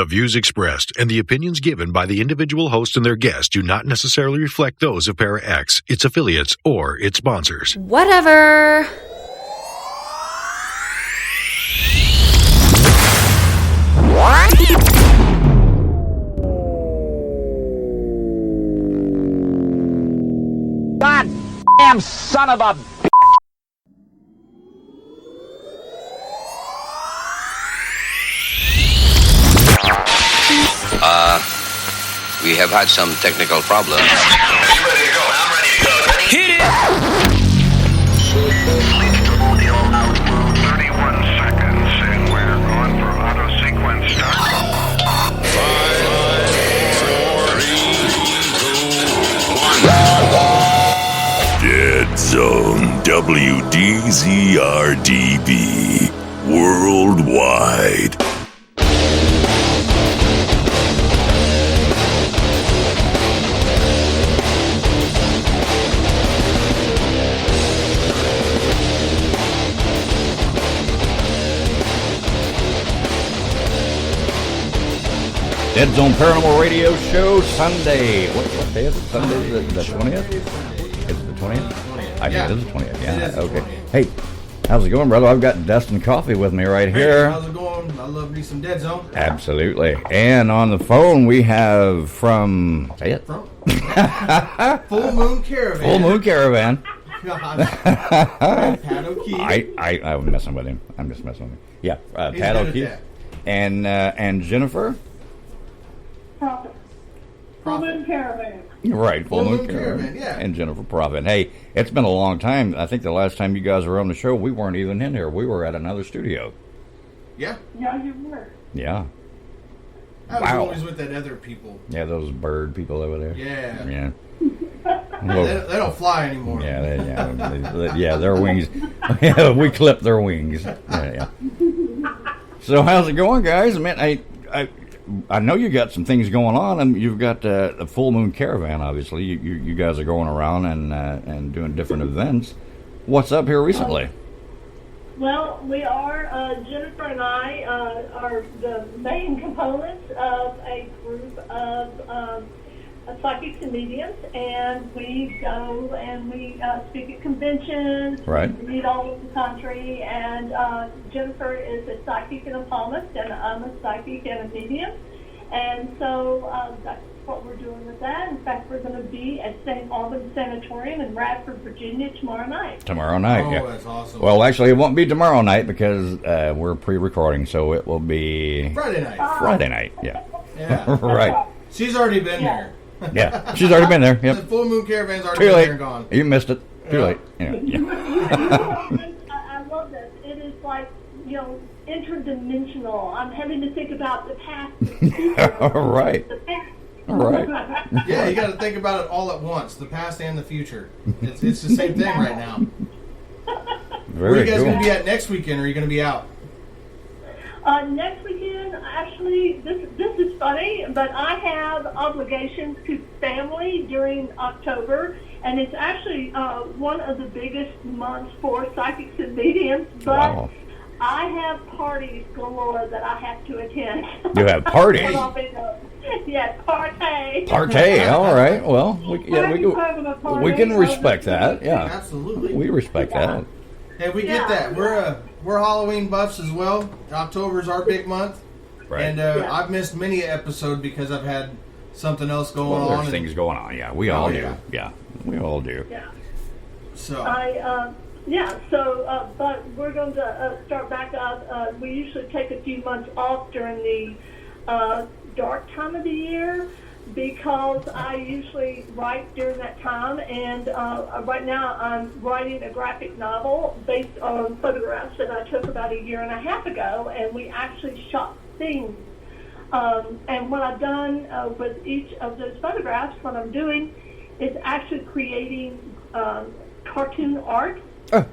The views expressed and the opinions given by the individual host and their guests do not necessarily reflect those of Para X, its affiliates, or its sponsors. Whatever. God damn son of a... We have had some technical problems. Ready to go. I'm ready to go. Ready? Hit it! 31 seconds, and we're going for auto sequence start. 5, 4, 3, 2, 1. Dead Zone WDZRDB Worldwide. Dead Zone Paranormal Radio Show Sunday. What day is it? Sunday the 20th? Is it the 20th? I think it is the 20th. Yeah. Okay. Hey, how's it going, brother? I've got Dustin Coffee with me right here. How's it going? I love me some Dead Zone. Absolutely. And on the phone we have from... Say it. Full Moon Caravan. Full Moon Caravan. Pat O'Keefe. I'm messing with him. I'm just messing with him. Yeah. Pat good at O'Keefe. that. And Jennifer. Full Moon Caravan. Right, Full Moon Caravan, yeah. And Jennifer Profit. Hey, it's been a long time. I think the last time you guys were on the show, we weren't even in here. We were at another studio. Yeah. Yeah, you were. Yeah. I was Wow. always with that other people. Yeah, those bird people over there. Yeah. Yeah. They don't fly anymore. Yeah, their wings. Yeah, we clip their wings. Yeah. So how's it going, guys? Man, I know you got some things going on, and you've got the Full Moon Caravan. Obviously, you guys are going around and doing different events. What's up here recently? Well, we are, Jennifer and I are the main components of a group of psychics and mediums, and we go and we speak at conventions, Right. we meet all over the country, and Jennifer is a psychic and a palmist, and I'm a psychic and a medium, and so that's what we're doing with that. In fact, we're going to be at St. Albans Sanatorium in Radford, Virginia tomorrow night. Tomorrow night, Oh, yeah. that's awesome. Well, actually, it won't be tomorrow night because we're pre-recording, so it will be Friday night. Friday night. Yeah. Yeah. Right. She's already been there. Yeah. She's already been there. The Yep. Full Moon Caravan's already Too been late. there and gone. You missed it. Too Yeah. late. Yeah. I love this. It is like, interdimensional. I'm having to think about the past. The future, All right. the past. All right. Yeah, you got to think about it all at once, the past and the future. It's the same thing right now. Where are Very you guys cool. going to be at next weekend, or are you going to be out? Next weekend, actually, this is funny, but I have obligations to family during October, and it's actually one of the biggest months for psychics and mediums, but Wow. I have parties galore that I have to attend. You have parties? Yes, party. Partay. All right. Well, we Party's having a party. we can respect that. Yeah. Absolutely. We respect that. Hey, we get that. We're Halloween buffs as well. October's our big month. Right. And I've missed many an episode because I've had something else going Well, on. there's things going on. Yeah, we all do. yeah. Yeah, we all do. Yeah. So But we're going to start back up. We usually take a few months off during the dark time of the year because I usually write during that time, and right now I'm writing a graphic novel based on photographs that I took about a year and a half ago, and we actually shot scenes. And what I've done with each of those photographs, what I'm doing is actually creating cartoon art.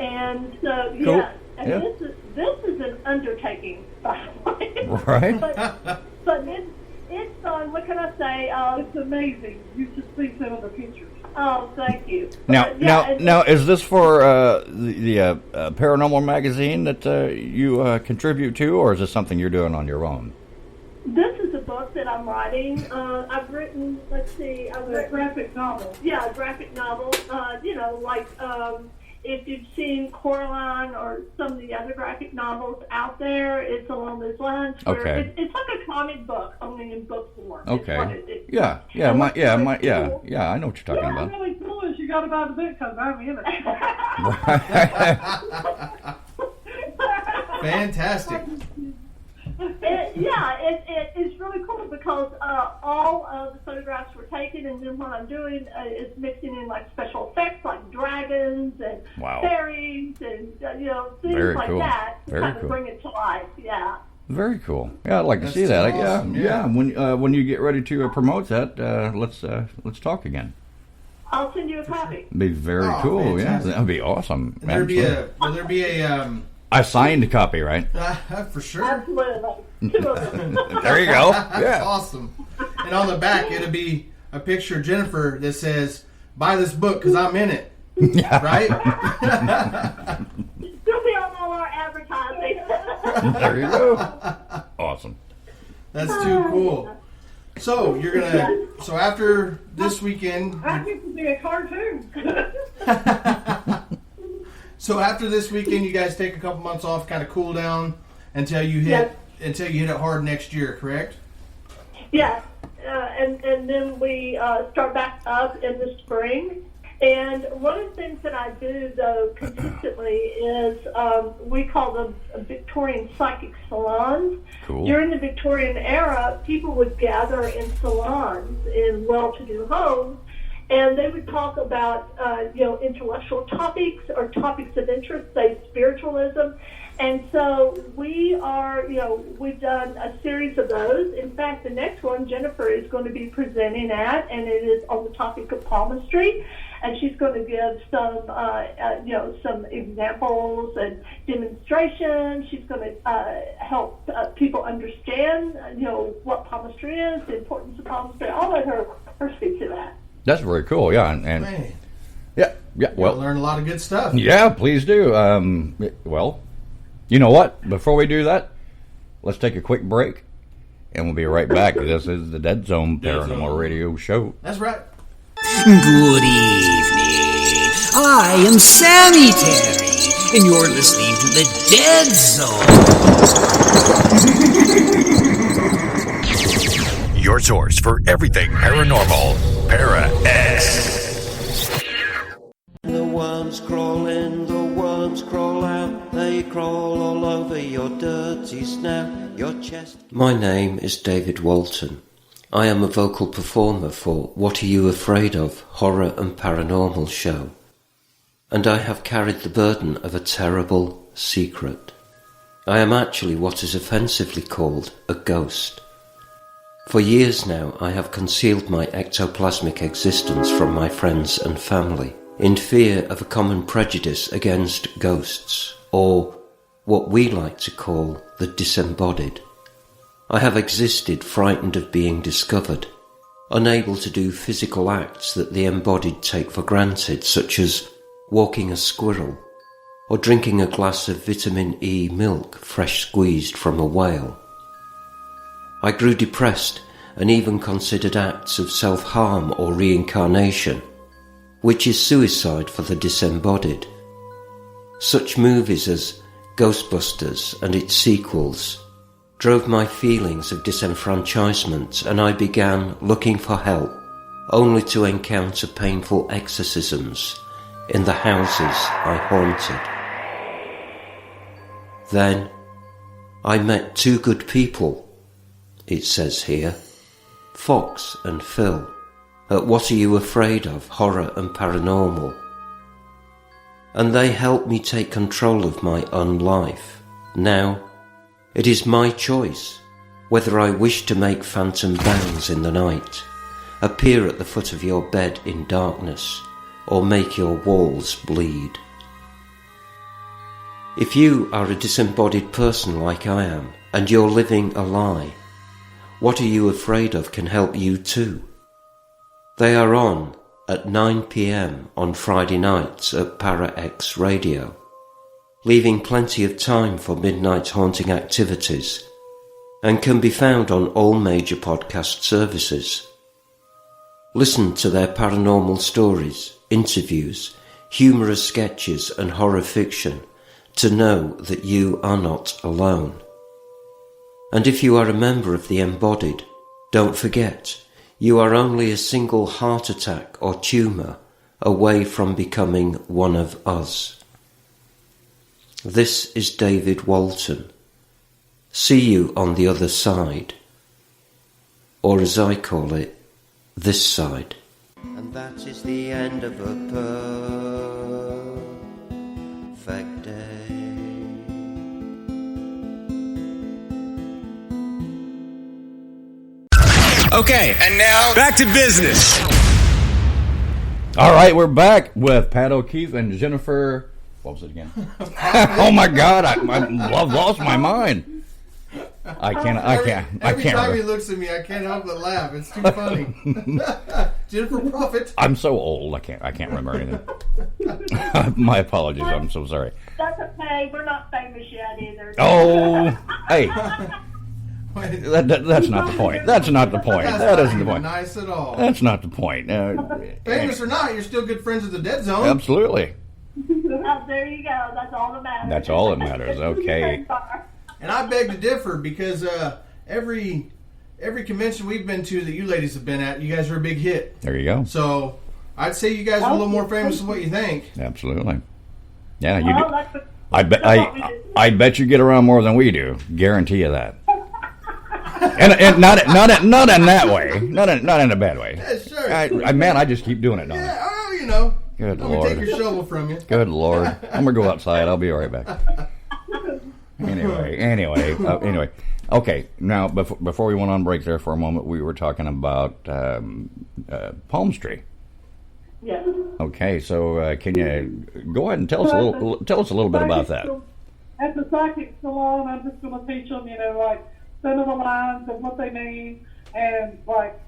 And so, Cool. yeah, and this is an undertaking, by the way. Right. But it's what can I say? It's amazing. You should see some of the pictures. Oh, thank you. Now, is this for the Paranormal magazine that you contribute to, or is this something you're doing on your own? This is a book that I'm writing. I've written, let's see, I've written graphic novel. Yeah, a graphic novel. If you've seen Coraline or some of the other graphic novels out there, it's along those lines. Where Okay. It's like a comic book, only in book form. Okay. It's what it is. Yeah. I know what you're talking What's about. really cool is you got to buy the book because I'm in it. Fantastic. It's really cool because all of the photographs were taken, and then what I'm doing is mixing in like special effects like dragons and Wow. fairies and things Very like cool. that to Very kind of cool. bring it to life. Yeah. Very cool. Yeah, I'd like to That's see that. awesome, yeah. When you get ready to promote that, let's talk again. I'll send you a copy. It'd be very Oh, cool. fantastic. Yeah, that'd be awesome. Will there be a a signed copy, right? for sure. Absolutely. Two of them. There you go. That's Yeah. awesome. And on the back, it'll be a picture of Jennifer that says, "Buy this book because I'm in it." Right? You'll be on all our advertising. There you go. Awesome. That's too cool. So you're gonna. So after this weekend. I think it would be a cartoon. So after this weekend, you guys take a couple months off, kind of cool down until you hit it hard next year, correct? Yes, and then we start back up in the spring. And one of the things that I do, though, consistently is we call them Victorian psychic salons. Cool. During the Victorian era, people would gather in salons in well-to-do homes, and they would talk about, intellectual topics or topics of interest, say spiritualism. And so we are, we've done a series of those. In fact, the next one Jennifer is going to be presenting at, and it is on the topic of palmistry. And she's going to give some, some examples and demonstrations. She's going to help people understand, what palmistry is, the importance of palmistry. I'll let her speak to that. That's very cool. Yeah, and Man, yeah. we'll learn a lot of good stuff. Yeah, please do. Well, you know what? Before we do that, let's take a quick break, and we'll be right back. This is the Dead Zone Paranormal Radio Show. That's right. Good evening. I am Sammy Terry, and you're listening to the Dead Zone. Your source for everything paranormal, Para-X. The worms crawl in, the worms crawl out. They crawl all over your dirty snout, your chest. My name is David Walton. I am a vocal performer for What Are You Afraid Of? Horror and Paranormal show. And I have carried the burden of a terrible secret. I am actually what is offensively called a ghost. For years now I have concealed my ectoplasmic existence from my friends and family, in fear of a common prejudice against ghosts, or what we like to call the disembodied. I have existed frightened of being discovered, unable to do physical acts that the embodied take for granted, such as walking a squirrel, or drinking a glass of vitamin E milk fresh squeezed from a whale. I grew depressed and even considered acts of self-harm or reincarnation, which is suicide for the disembodied. Such movies as Ghostbusters and its sequels drove my feelings of disenfranchisement, and I began looking for help, only to encounter painful exorcisms in the houses I haunted. Then I met two good people, it says here, Fox and Phil, at What Are You Afraid Of? Horror and Paranormal. And they helped me take control of my own life. Now, it is my choice whether I wish to make phantom bangs in the night, appear at the foot of your bed in darkness, or make your walls bleed. If you are a disembodied person like I am, and you're living a lie, What Are You Afraid Of? Can help you too. They are on at 9 p.m. on Friday nights at Para-X Radio, leaving plenty of time for midnight haunting activities and can be found on all major podcast services. Listen to their paranormal stories, interviews, humorous sketches and horror fiction to know that you are not alone. And if you are a member of the Embodied, don't forget, you are only a single heart attack or tumour away from becoming one of us. This is David Walton. See you on the other side. Or as I call it, this side. And that is the end of a perfect day. Okay, and now back to business. All right, we're back with Pat O'Keefe and Jennifer. What was it again? Oh my God, I've lost my mind. I can't. Every time remember. he looks at me, I can't help but laugh. It's too funny. Jennifer Prophet. I'm so old. I can't remember anything. My apologies. I'm so sorry. That's okay. We're not famous yet either. Oh, hey. That's not the point. That's not the point. That isn't the point. Nice at all. That's not the point. Famous or not, you're still good friends with the Dead Zone. Absolutely. There you go. That's all that matters. That's all that matters. Okay. And I beg to differ because every convention we've been to that you ladies have been at, you guys are a big hit. There you go. So I'd say you guys are a little more famous than what you think. Absolutely. Yeah, you do. I bet you get around more than we do. Guarantee you that. And not in that way. Not in a bad way. Yeah, sure. I just keep doing it, don't I? Yeah, oh, you know. Good Let Lord. me take your shovel from you. Good Lord. I'm gonna go outside. I'll be right back. Anyway. Okay. Now, before we went on break there for a moment, we were talking about palm tree. Yes. Okay. So can you go ahead and tell us a little bit about that? At the psychic salon, I'm just going to teach them, like some of the lines and what they mean, and like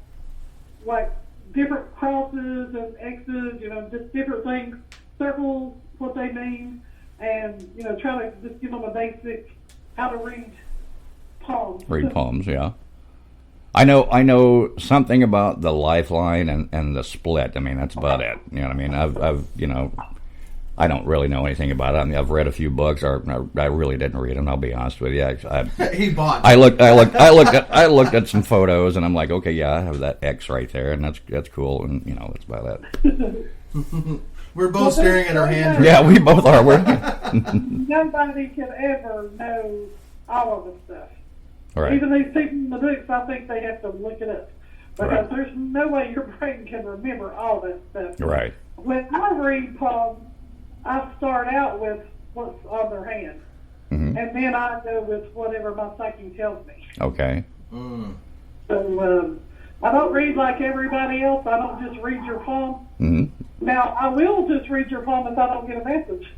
different crosses and X's, just different things, circles, what they mean, and try to just give them a basic how to read palms. Read palms, yeah. I know something about the lifeline and the split. I mean, that's about it. You know what I mean? I've I don't really know anything about it. I mean, I've read a few books, or I really didn't read them. I'll be honest with you. He bought. I looked at some photos, and I'm like, okay, yeah, I have that X right there, and that's cool, and that's about it. We're both staring at our hands. Yeah, we both are. Nobody can ever know all of the stuff. Right. Even these people in the books, I think they have to look it up. Because there's no way your brain can remember all that stuff. Right. When I read palms, I start out with what's on their hand. Mm-hmm. And then I go with whatever my psychic tells me. Okay. So I don't read like everybody else. I don't just read your palm. Mm-hmm. Now, I will just read your palm if I don't get a message.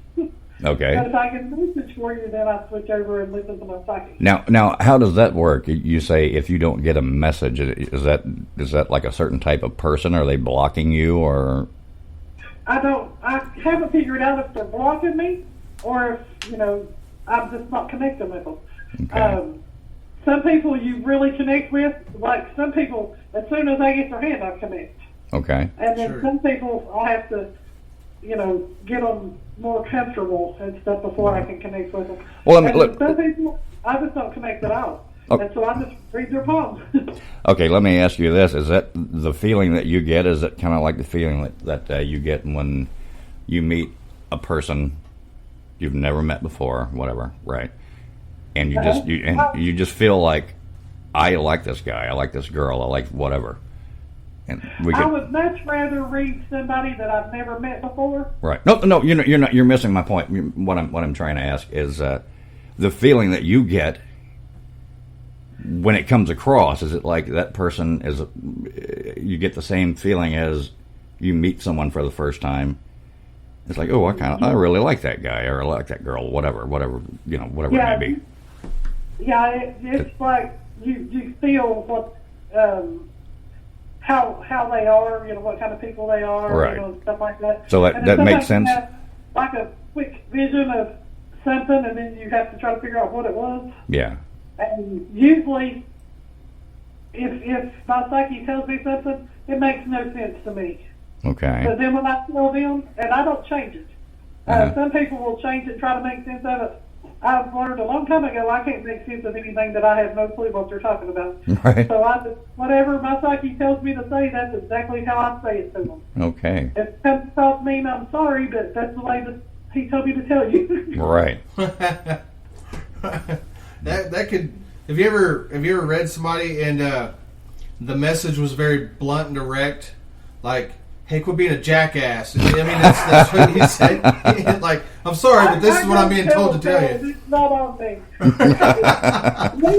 Okay. But if I get a message for you, then I switch over and listen to my psychic. Now, how does that work? You say if you don't get a message, is that like a certain type of person? Are they blocking you, or? I haven't figured out if they're blocking me or if, I'm just not connecting with them. Okay. Some people you really connect with, like some people, as soon as I get their hand, I connect. Okay. And then some people, I'll have to, get them more comfortable and stuff before I can connect with them. Well, some people, I just don't connect at all. Okay. And so I just read their palms. Okay, let me ask you this. Is that the feeling that you get, is it kind of like the feeling that you get when you meet a person you've never met before, whatever, right? And you just feel like, I like this guy, I like this girl, I like whatever. And I would much rather read somebody that I've never met before. Right. No, you're missing my point. What I'm trying to ask is the feeling that you get when it comes across. Is it like that person is? You get the same feeling as you meet someone for the first time. It's like, oh, I really like that guy, or I like that girl, whatever it may be. Yeah, it's like you feel what how they are, what kind of people they are, right. Stuff like that. So that makes sense. You have like a quick vision of something, and then you have to try to figure out what it was. Yeah. And usually, if my psyche tells me something, it makes no sense to me. Okay. But then when I tell them, and I don't change it. Some people will change it and try to make sense of it. I've learned a long time ago I can't make sense of anything that I have no clue what they're talking about. Right. So whatever my psyche tells me to say, that's exactly how I say it to them. Okay. If it comes across mean, I'm sorry, but that's the way that he told me to tell you. Right. that could. Have you ever read somebody and the message was very blunt and direct, like, "Hey, quit being a jackass." I mean, that's what he said. Like, I'm sorry, but this is what I'm being told to tell you. It's not on me. We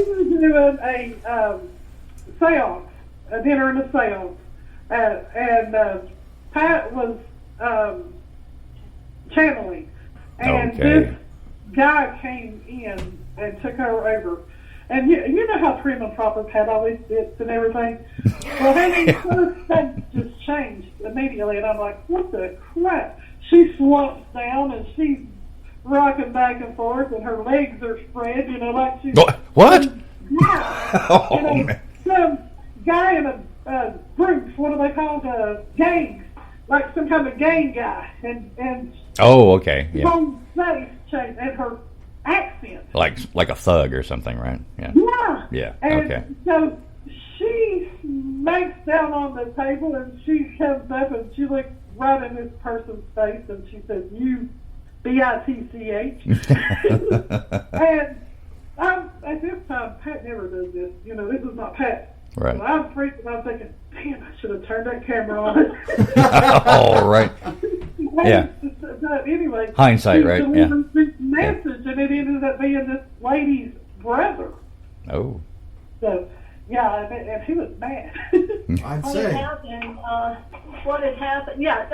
were doing a seance, a dinner and a seance, and Pat was channeling, and this guy came in and took her over. And you know how prim and proper Pat always sits and everything? Well, then her face just changed immediately, and I'm like, what the crap? She slumps down, and she's rocking back and forth, and her legs are spread, like she's... What? Yeah. Oh, man. Some guy in a group, what are they called? Gangs. Like some kind of gang guy. And oh, okay. Yeah. Her face changed, and her accent. Like a thug or something, right? Yeah. Yeah. Yeah. And okay. so she smacks down on the table, and she comes up and she looks right in this person's face, and she says, "You, B-I-T-C-H." And at this time, Pat never does this. This is not Pat. Right. So I'm freaking. I'm thinking, damn, I should have turned that camera on. All right. Yeah. But anyway, hindsight, right? Yeah. This message, and it ended up being this lady's brother. Oh. So, yeah, and he was mad. I'd say. What had happened? Yeah,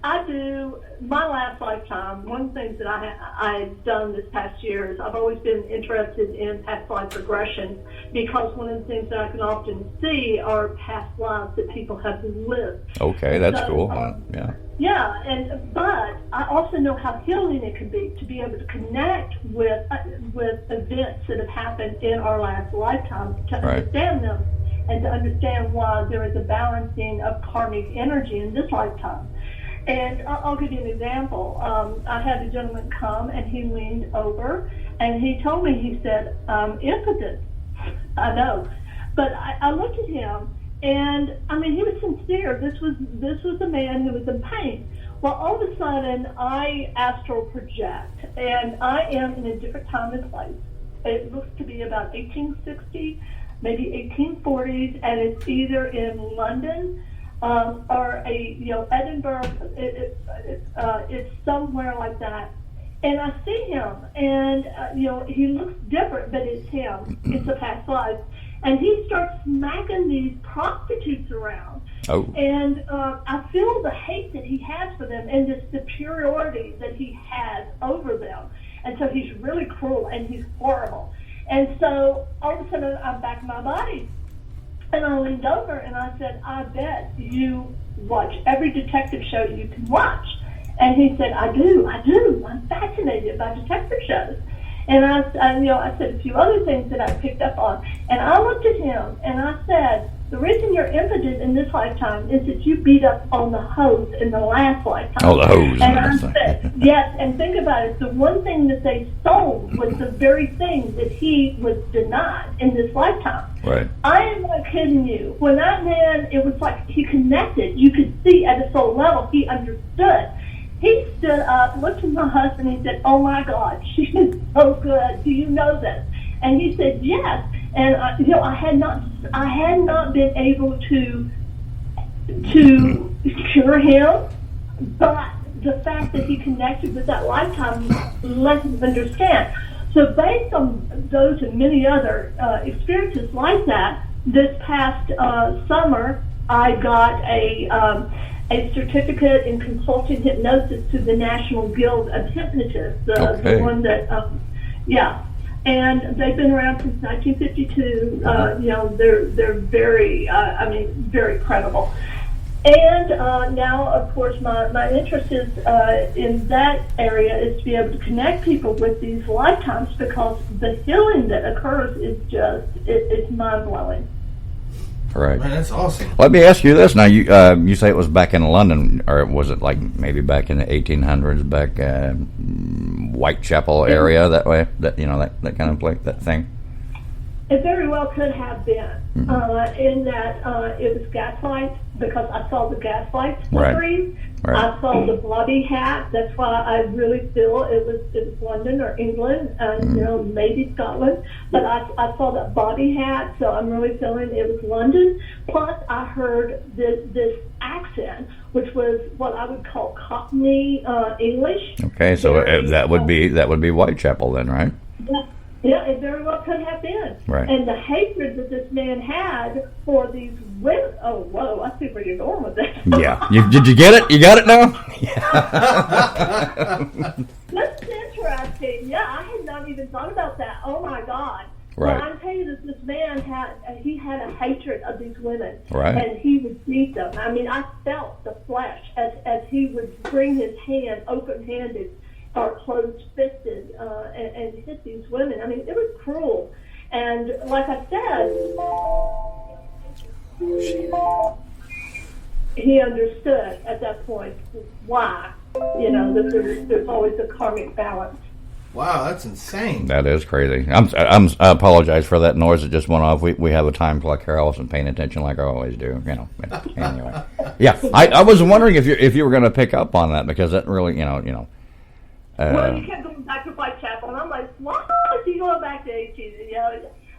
I do. My last lifetime, one of the things that I've done this past year is I've always been interested in past life regression, because one of the things that I can often see are past lives that people have lived. Okay, that's cool. Yeah. Yeah, but I also know how healing it can be to be able to connect with events that have happened in our last lifetime, to understand them, and to understand why there is a balancing of karmic energy in this lifetime. And I'll give you an example. I had a gentleman come, and he leaned over, and he told me, he said, impotent. I know. But I looked at him, and I mean, he was sincere. This was a man who was in pain. Well, all of a sudden, I astral project, and I am in a different time and place. It looks to be about 1860, maybe 1840s, and it's either in London or Edinburgh. It's somewhere like that. And I see him, and he looks different, but it's him. It's a past life. And he starts smacking these prostitutes around. Oh. And I feel the hate that he has for them, and the superiority that he has over them. And so he's really cruel, and he's horrible. And so all of a sudden, I'm back in my body. And I leaned over, and I said, I bet you watch every detective show you can watch. And he said, I do. I'm fascinated by detective shows. And I said a few other things that I picked up on. And I looked at him, and I said, the reason you're impotent in this lifetime is that you beat up on the hose in the last lifetime. Oh, the hose. And I said, yes, and think about it. The one thing that they sold was the very thing that he was denied in this lifetime. Right. I am not kidding you. When that man, it was like he connected. You could see at a soul level, he understood. He stood up, looked at my husband, and he said, oh my God, she is so good. Do you know this? And he said, yes. And I had not been able to cure him, but the fact that he connected with that lifetime let him understand. So based on those and many other experiences like that, this past summer, I got a certificate in consulting hypnosis to the National Guild of Hypnotists, the one that, and they've been around since 1952. They're very, very credible. And now, of course, my interest is in that area is to be able to connect people with these lifetimes, because the healing that occurs is just, it's mind-blowing. Right. Man, that's awesome. Let me ask you this. Now, you say it was back in London, or was it like maybe back in the 1800s, back Whitechapel area, that way? That that kind of place, that thing? It very well could have been, in that it was gaslight, because I saw the gaslight flickering. Right. I saw the bobby hat. That's why I really feel it was London or England, maybe Scotland. But I saw that bobby hat, so I'm really feeling it was London. Plus, I heard this accent, which was what I would call Cockney English. Okay, so that would be Whitechapel then, right? Yeah, it very well could have been. Right. And the hatred that this man had for these women. Oh, whoa, I see where you're going with that. Yeah. Did you get it? You got it now? That's interesting. Yeah, I had not even thought about that. Oh, my God. Right. Well, I'm telling you that this man had a hatred of these women. Right. And he would beat them. I mean, I felt the flesh as he would bring his hand open-handed or closed-fisted and hit these women. I mean, it was cruel. And like I said, he understood at that point why, that there's always a karmic balance. Wow, that's insane. That is crazy. I apologize for that noise that just went off. We have a time clock here. I wasn't paying attention like I always do. Anyway, yeah. I was wondering if you were going to pick up on that, because that really, well, you kept going back to Whitechapel, and I'm like, why is he going back to 18?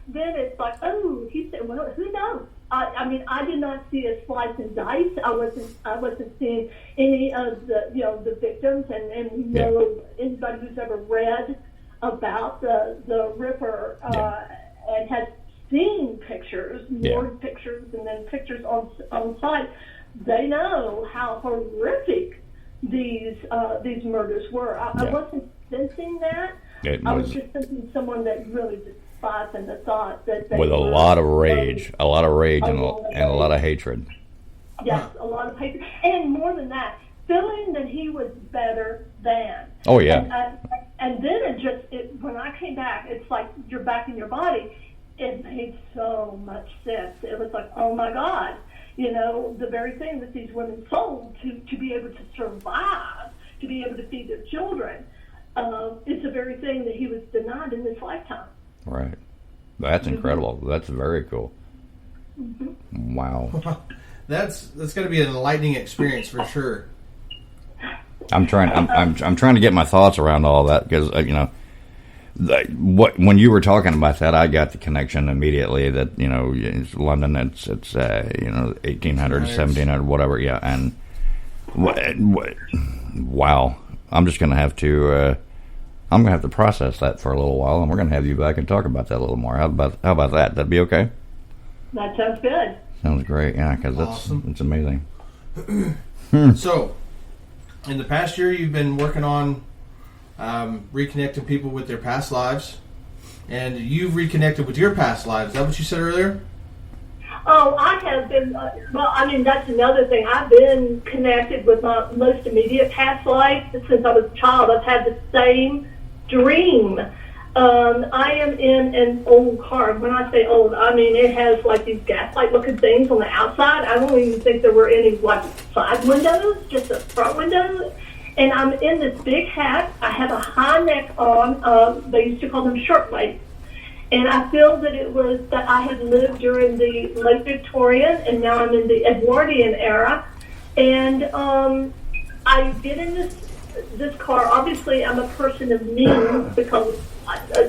Then it's like, oh, he said, well, who knows? I mean, I did not see a slice and dice. I wasn't seeing any of the the victims, and anybody who's ever read about the Ripper and has seen pictures, more pictures, and then pictures on site, they know how horrific these murders were. I wasn't sensing that. I was just sensing someone that really despised and the thought that they with a lot of rage, and a lot of hatred. Yes, a lot of hatred, and more than that, feeling that he was better than. Oh yeah. And then when I came back, it's like you're back in your body. It made so much sense. It was like, oh my God. The very thing that these women sold to be able to survive, to be able to feed their children, is the very thing that he was denied in this lifetime. Right. That's incredible. That's very cool. Mm-hmm. Wow. That's got to be an enlightening experience for sure. I'm trying to get my thoughts around all that, because when you were talking about that, I got the connection immediately that it's London, it's 1800, 1700, whatever, and wow, I'm just gonna have to process that for a little while, and we're gonna have you back and talk about that a little more. How about that? That'd be okay? That sounds good. Sounds great, yeah, because it's amazing. So, in the past year, you've been working on reconnecting people with their past lives, and you've reconnected with your past lives. Is that what you said earlier? Oh, I have been. That's another thing. I've been connected with my most immediate past life since I was a child. I've had the same dream. I am in an old car. When I say old, I mean it has like these gaslight-looking things on the outside. I don't even think there were any side windows, just the front windows. And I'm in this big hat. I have a high neck on. They used to call them shirt waist. And I feel that it was that I had lived during the late Victorian, and now I'm in the Edwardian era. And I get in this car. Obviously, I'm a person of means, because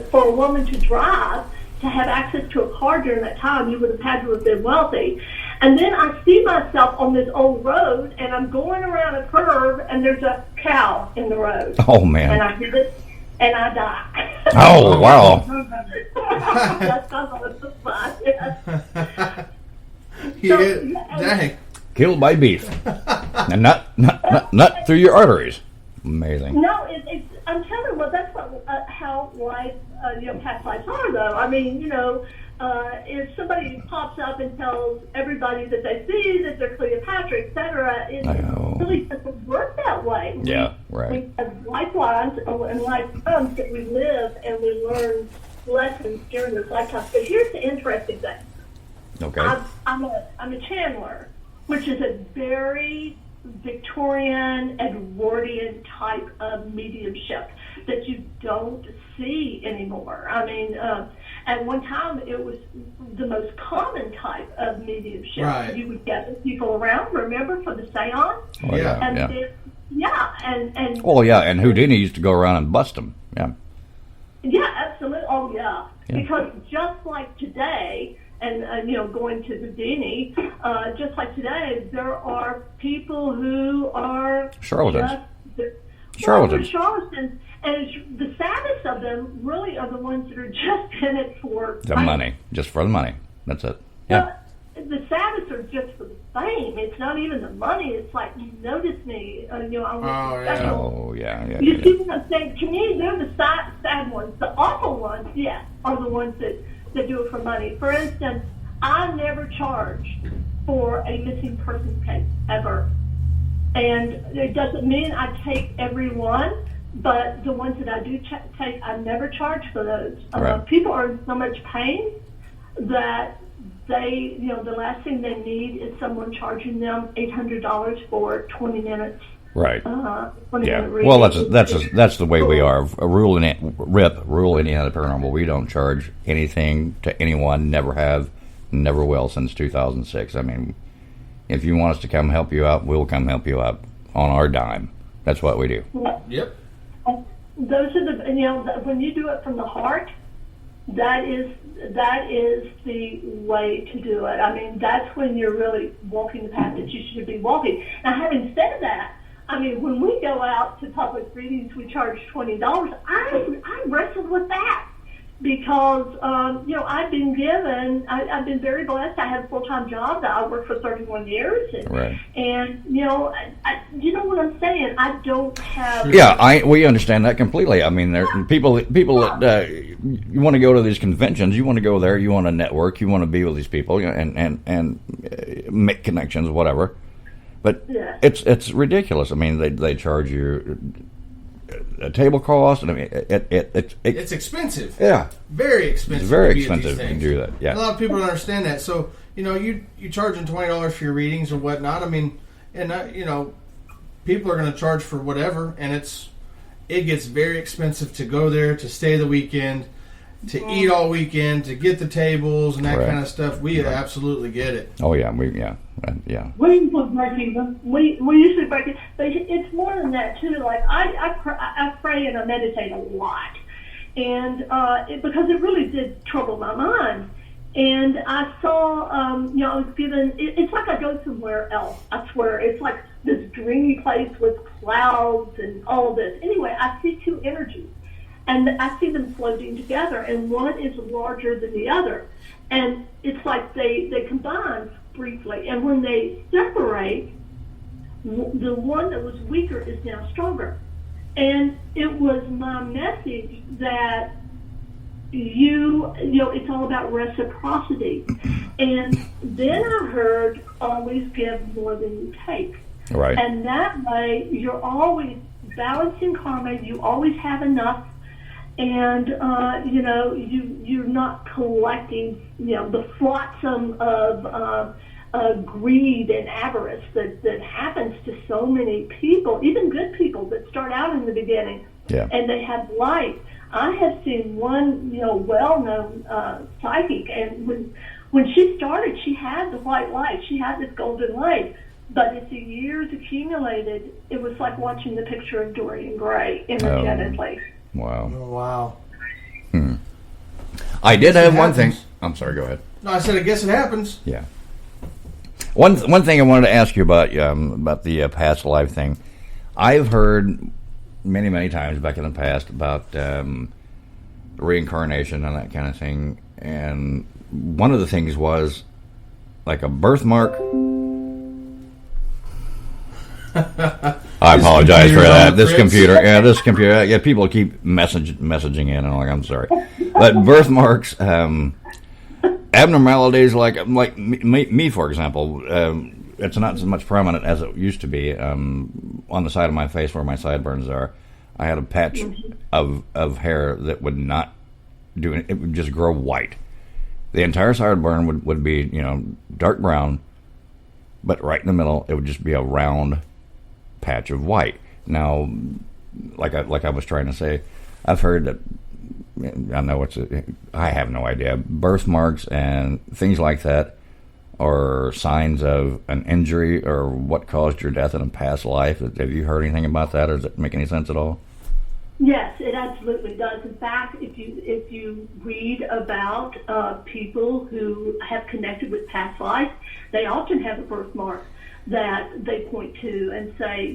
for a woman to drive, to have access to a car during that time, you would have had to have been wealthy. And then I see myself on this old road, and I'm going around a curve, and there's a cow in the road. Oh, man. And I hit it, and I die. Oh, wow. That's not what it looks like. Dang. Killed by beef. And not through your arteries. Amazing. No, I'm telling you, well, that's how life, past lives are, though. I mean, if somebody pops up and tells everybody that they see that they're Cleopatra, etc., it really doesn't work that way. Yeah, right. We have lifelines and lifetimes that we live and we learn lessons during this lifetime. But here's the interesting thing. Okay. I'm a channeler, which is a very Victorian, Edwardian type of mediumship that you don't see anymore. I mean, at one time it was the most common type of mediumship. Right. You would gather people around, remember, for the seance? Oh, yeah. And and well, yeah, and Houdini used to go around and bust them. Yeah. Yeah, absolutely. Oh, yeah. Because just like today, and going to Houdini, just like today, there are people who are charlatans. Charlatans. And the saddest of them really are the ones that are just in it for the money. Just for the money. That's it. Yeah. The saddest are just for the fame. It's not even the money. It's like, you notice me. I'm special. Oh, yeah. You see what I'm saying? To me, they're the sad ones. The awful ones, yes, are the ones that do it for money. For instance, I never charge for a missing persons case, ever. And it doesn't mean I take every one, but the ones that I do take, I never charge for those. Right. People are in so much pain that they, the last thing they need is someone charging them $800 for 20 minutes. Right. 20 yeah. minute reading. Well, that's the way we are. Rule Indiana Paranormal. We don't charge anything to anyone. Never have, never will since 2006. I mean, if you want us to come help you out, we'll come help you out on our dime. That's what we do. Yep. Those are the when you do it from the heart, that is the way to do it. I mean, that's when you're really walking the path that you should be walking. Now, having said that, I mean, when we go out to public readings, we charge $20. I wrestled with that because, I've been given, I've been very blessed. I had a full-time job that I worked for 31 years. And, right. And, you know what I'm saying? I don't have... Yeah, we understand that completely. I mean, there people that you want to go to these conventions, you want to go there, you want to network, you want to be with these people and make connections, whatever. But it's ridiculous. I mean, they charge you a table cost, and I mean, it's expensive. Yeah, very expensive. It's very expensive to do that. Yeah, a lot of people don't understand that. So you charging $20 for your readings or whatnot. I mean, and people are going to charge for whatever, and it gets very expensive to go there, to stay the weekend, to eat all weekend, to get the tables and that kind of stuff. We absolutely get it. Oh yeah, We usually break even. We usually break it, but it's more than that too. Like I pray and I meditate a lot, and because it really did trouble my mind. And I saw, I was given. It's like I go somewhere else. I swear, it's like this dreamy place with clouds and all of this. Anyway, I see two energies. And I see them floating together, and one is larger than the other. And it's like they combine briefly. And when they separate, the one that was weaker is now stronger. And it was my message that it's all about reciprocity. And then I heard, always give more than you take. Right. And that way, you're always balancing karma. You always have enough. And, you're not collecting, the flotsam of greed and avarice that happens to so many people, even good people that start out in the beginning. Yeah. And they have light. I have seen one, well-known psychic, and when she started, she had the white light. She had this golden light. But as the years accumulated, it was like watching the picture of Dorian Gray energetically. Wow. Oh, wow. I did have one thing. I'm sorry, go ahead. No, I said, I guess it happens. Yeah. One thing I wanted to ask you about the past life thing. I've heard many, many times back in the past about reincarnation and that kind of thing. And one of the things was like a birthmark. I apologize for that. This computer. Yeah, people keep messaging in, and I'm sorry. But birthmarks, abnormalities like me, for example. It's not as much prominent as it used to be. On the side of my face where my sideburns are, I had a patch of hair that would not do it. It would just grow white. The entire sideburn would be, dark brown, but right in the middle, it would just be a round patch of white. Now, like I was trying to say, I've heard that, I have no idea, birthmarks and things like that are signs of an injury or what caused your death in a past life. Have you heard anything about that, or does it make any sense at all? Yes, it absolutely does. In fact, if you read about people who have connected with past life, they often have a birthmark that they point to and say,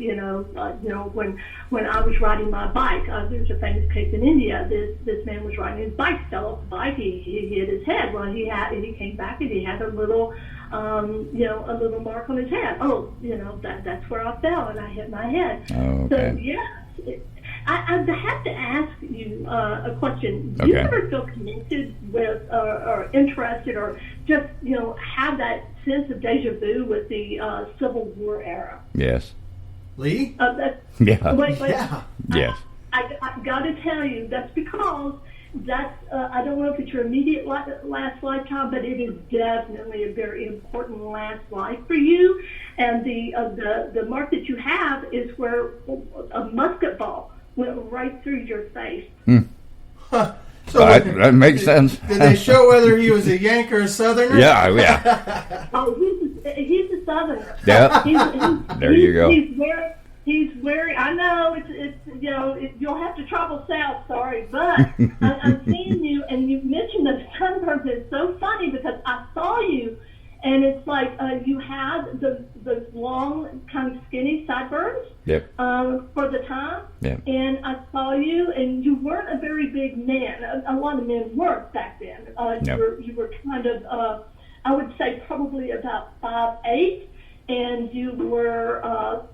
when I was riding my bike, there's a famous case in India. This man was riding his bike, fell off the bike, he hit his head. Well, he came back and he had a little mark on his head. Oh, that's where I fell and I hit my head. Oh, okay. So yes. I have to ask you a question. Do you ever feel connected with or interested or just, have that sense of deja vu with the Civil War era? Yes. Lee? Yeah. Wait. Yeah. Yes. I got to tell you, that's because I don't know if it's your immediate last lifetime, but it is definitely a very important last life for you. And the mark that you have is where a musket ball went right through your face. Huh. So that makes sense. Did they show whether he was a Yank or a Southerner? Yeah. Oh, he's a Southerner. Yeah. There you go. He's wearing. I know it's you'll have to travel south. Sorry, but I'm seeing you, and you mentioned the sunburns. It's so funny because I saw you. And it's like you had the long, kind of skinny sideburns for the time. Yep. And I saw you, and you weren't a very big man. A lot of men weren't back then. You were kind of, I would say, probably about 5'8", and you were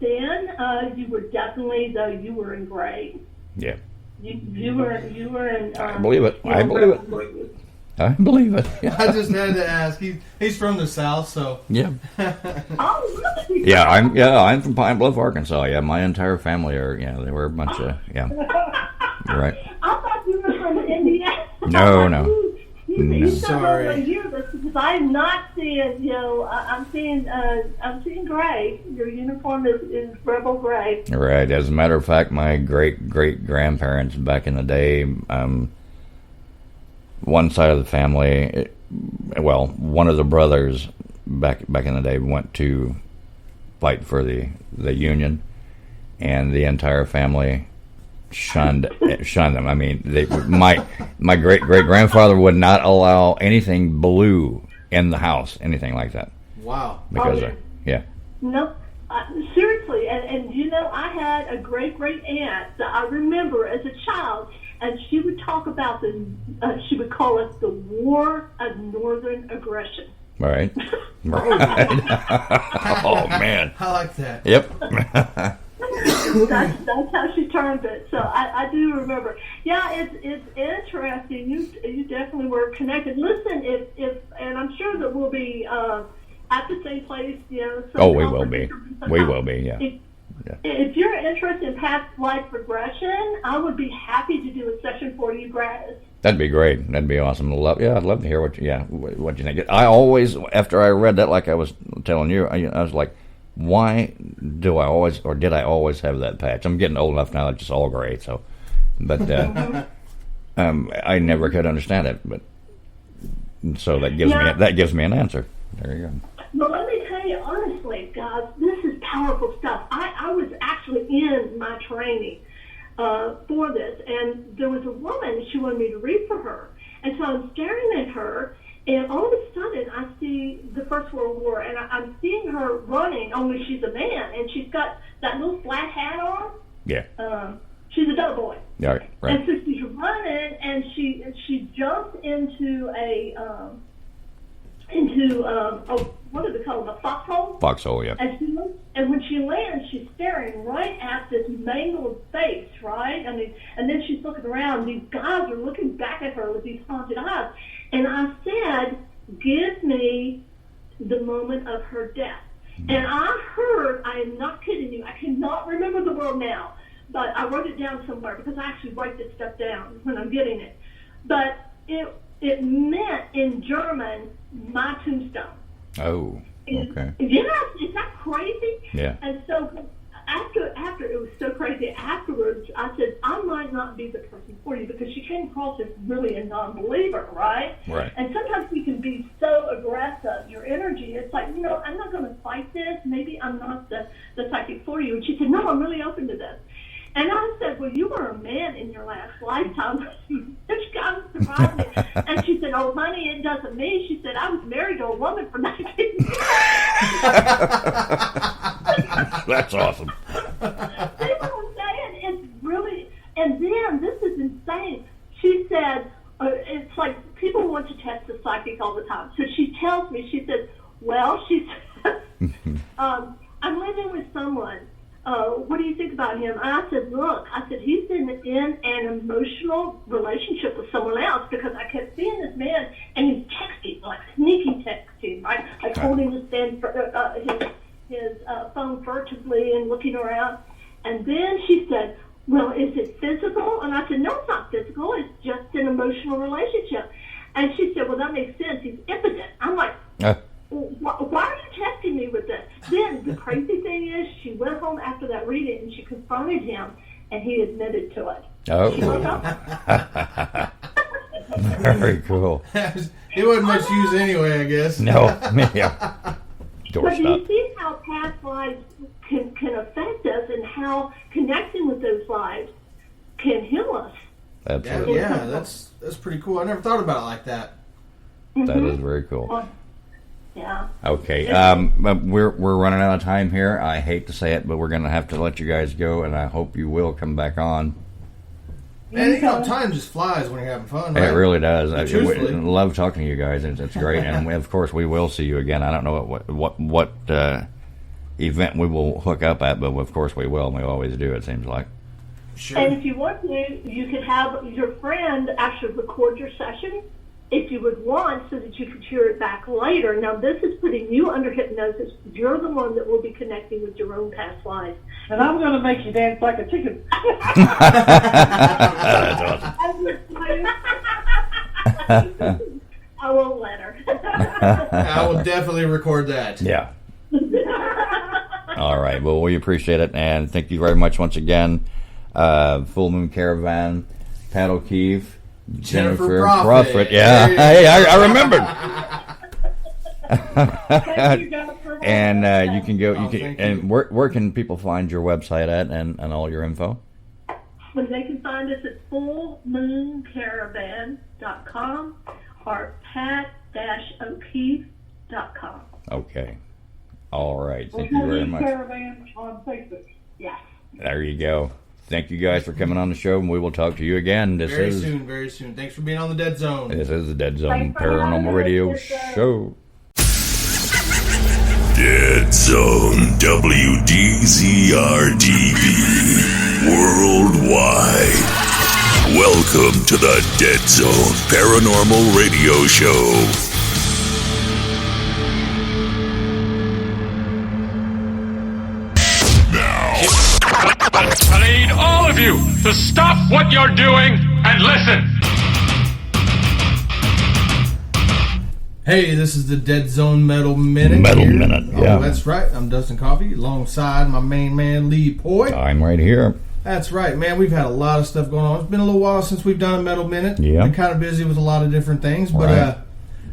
thin. You were definitely, though, you were in gray. Yeah. You were in. I believe it. I believe it. I believe it. I just had to ask. He's from the South, so yeah. Oh, really? Yeah, I'm from Pine Bluff, Arkansas. Yeah, my entire family are. Yeah, they were a bunch of. Yeah. You're right. I thought you were from Indiana. No. Sorry. Because I'm not seeing. I'm seeing gray. Your uniform is rebel gray. Right. As a matter of fact, my great grandparents back in the day. One side of the family, one of the brothers back in the day went to fight for the Union, and the entire family shunned them. I mean, my great grandfather would not allow anything blue in the house, anything like that. Wow. Because No, seriously, and I had a great aunt that I remember as a child. And she would talk about she would call it the War of Northern Aggression. Right. Oh, man. I like that. Yep. That's how she termed it. So I do remember. Yeah, it's interesting. You definitely were connected. Listen, and I'm sure that we'll be at the same place. Oh, we will be. We will be. Yeah. If you're interested in past life regression, I would be happy to do a session for you gratis. That'd be great. That'd be awesome. I'd love to hear what you think. I always, after I read that, like I was telling you, I was like, why did I always have that patch? I'm getting old enough now that it's all gray. So, but I never could understand it. But so that gives me an answer. There you go. Well, let me tell you honestly, guys, this is powerful stuff. I was actually in my training for this, and there was a woman, she wanted me to read for her. And so I'm staring at her, and all of a sudden I see the First World War, and I'm seeing her running, only she's a man, and she's got that little flat hat on. Yeah. She's a doughboy. Yeah, right. And so she's running, and she jumps into what do they call it, a foxhole? Foxhole, yeah. And when she lands, she's staring right at this mangled face, right? I mean, and then she's looking around. These guys are looking back at her with these haunted eyes. And I said, give me the moment of her death. And I am not kidding you, I cannot remember the word now, but I wrote it down somewhere because I actually write this stuff down when I'm getting it. But it meant in German, my tombstone. Oh, okay. Yes, is that crazy? Yeah. And so after it was so crazy, afterwards I said, I might not be the person for you, because she came across as really a non-believer, right? Right. And sometimes we can be so aggressive, your energy, it's like, I'm not going to fight this. Maybe I'm not the psychic for you. And she said, no, I'm really open to this. And I said, well, you were a man in your last lifetime. Which kind of surprised me. And she said, oh, honey, it doesn't mean. She said, I was married to a woman for 19 years. That's awesome. See what I'm saying? It's really, and then, this is insane. She said, it's like people want to test the psychic all the time. So she tells me, she says, well, she said, I'm living with someone. What do you think about him? And I said, look, he's in an emotional relationship with someone else, because I kept seeing this man and he's texting, like sneaky texting, right? Like holding his phone furtively and looking around. And then she said, well, is it physical? And I said, no, it's not physical. It's just an emotional relationship. And she said, well, that makes sense. He's impotent. I'm like, why are you testing me with this? Then the crazy thing is, she went home after that reading and she confronted him, and he admitted to it. Oh. She woke up. Very cool. He wasn't much use anyway, I guess. No, yeah. But do you see how past lives can affect us, and how connecting with those lives can heal us? Absolutely. Yeah, that's pretty cool. I never thought about it like that. That is very cool. Yeah. Okay. We're running out of time here. I hate to say it, but we're going to have to let you guys go, and I hope you will come back on. And time just flies when you're having fun, right? It really does. I Truthfully. love talking to you guys. It's great, and of course we will see you again. I don't know what event we will hook up at, but of course we will. And we always do. It seems like. Sure. And if you want to, you could have your friend actually record your session, if you would want, so that you could hear it back later. Now, this is putting you under hypnosis. You're the one that will be connecting with your own past lives. And I'm going to make you dance like a chicken. That's awesome. I won't let her. I will definitely record that. Yeah. All right. Well, we appreciate it, and thank you very much once again. Full Moon Caravan, Pat O'Keefe, Jennifer Prophet. Yeah. Hey, I remembered. And you can go. And where can people find your website at, and all your info? Well, they can find us at fullmooncaravan.com or pat-o'keefe.com. Okay. All right. Thank you very much. Caravan on Facebook. Yes. There you go. Thank you guys for coming on the show, and we will talk to you again. Very soon. Thanks for being on the Dead Zone. This is the Dead Zone Paranormal Radio Show. Dead Zone WDZR-TV Worldwide. Welcome to the Dead Zone Paranormal Radio Show. I need all of you to stop what you're doing and listen. Hey, this is the Dead Zone Metal Minute. Yeah. Oh, that's right. I'm Dustin Coffey, alongside my main man, Lee Poi. I'm right here. That's right, man. We've had a lot of stuff going on. It's been a little while since we've done a Metal Minute. Yeah. Been kind of busy with a lot of different things. But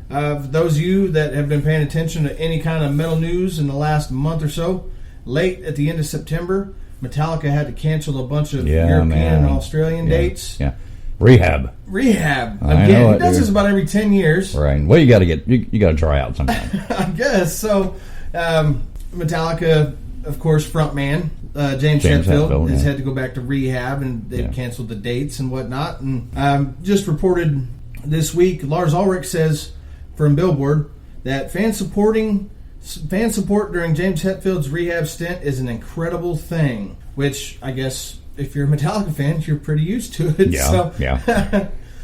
for those of you that have been paying attention to any kind of metal news in the last month or so, late at the end of September, Metallica had to cancel a bunch of European and Australian dates. Yeah. Rehab. Again, he does this about every 10 years. Right. Well, you got to try out sometime. I guess. So, Metallica, of course, frontman, James Hetfield has had to go back to rehab, and they've canceled the dates and whatnot. And just reported this week, Lars Ulrich says from Billboard that fan support during James Hetfield's rehab stint is an incredible thing, which I guess if you're a Metallica fan, you're pretty used to it.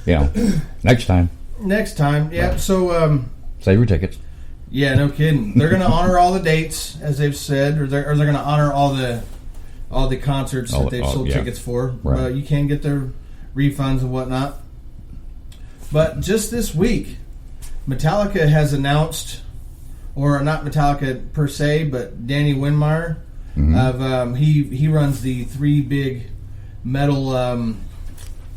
Yeah. Next time. Yeah. So Save your tickets. Yeah, no kidding. They're going to honor all the dates, as they've said, or they're going to honor all the concerts that they've sold tickets for. Right. You can get their refunds and whatnot. But just this week, Metallica has announced, or not Metallica per se, but Danny Winmeyer, he runs the 3 big metal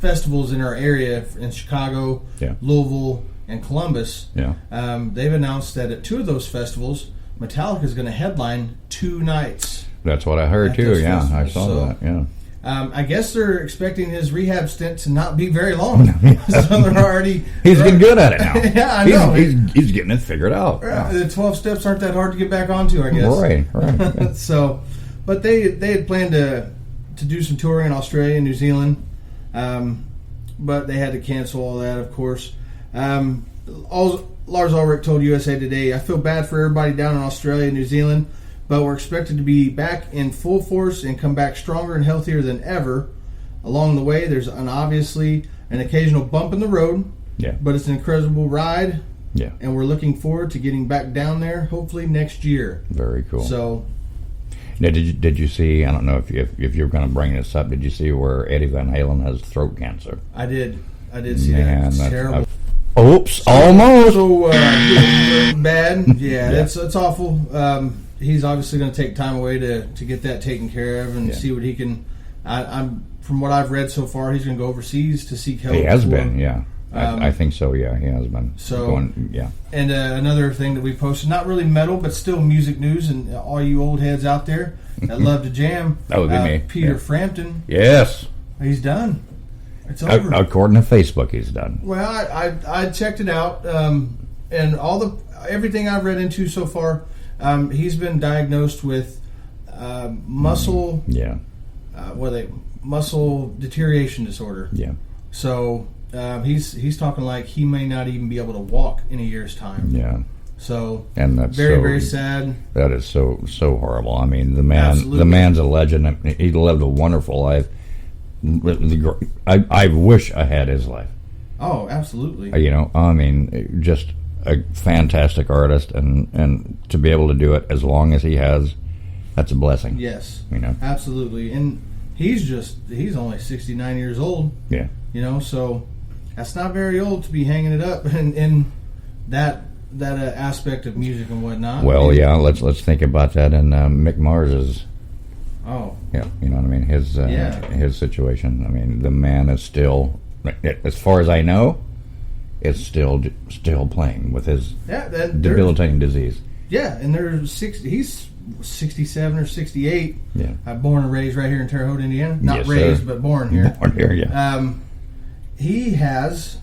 festivals in our area in Chicago, Louisville, and Columbus. Yeah. They've announced that at 2 of those festivals, Metallica is going to headline 2 nights. That's what I heard too. Yeah, I saw that. Yeah. I guess they're expecting his rehab stint to not be very long. So they're already... He's getting good at it now. Yeah, I know. He's getting it figured out. The 12 steps aren't that hard to get back onto, I guess. Right. So, but they had planned to do some touring in Australia and New Zealand, but they had to cancel all that, of course. Lars Ulrich told USA Today, I feel bad for everybody down in Australia and New Zealand, but we're expected to be back in full force and come back stronger and healthier than ever. Along the way, there's obviously an occasional bump in the road, but it's an incredible ride, and we're looking forward to getting back down there, hopefully next year. Very cool. So, now, did you see, I don't know if you're going to bring this up, did you see where Eddie Van Halen has throat cancer? I did see that. It's terrible. Oops, almost. So bad. Yeah, it's awful. He's obviously going to take time away to get that taken care of and see what he can. I'm from what I've read so far, he's going to go overseas to seek help. He has been, yeah. I think so, yeah. He has been. So, and another thing that we posted, not really metal, but still music news, and all you old heads out there that love to jam. That would be me. Peter Frampton. Yes. He's done. It's over. According to Facebook, he's done. Well, I checked it out, and everything I've read into so far, he's been diagnosed with muscle muscle deterioration disorder. Yeah. So he's talking like he may not even be able to walk in a year's time. Yeah. So and that's very sad. That is so horrible. I mean, the man's a legend. He lived a wonderful life. I wish I had his life. Oh, absolutely. I mean, just a fantastic artist, and to be able to do it as long as he has, that's a blessing. Yes, absolutely. And he's only 69 years old. Yeah, so that's not very old to be hanging it up in that aspect of music and whatnot. Well, let's think about that in Mick Mars's. Oh. Yeah, you know what I mean? His situation. I mean, the man is still, as far as I know, is still playing with his debilitating disease. Yeah, and he's 67 or 68. Yeah. Born and raised right here in Terre Haute, Indiana. Not raised, but born here. Born here, yeah. He has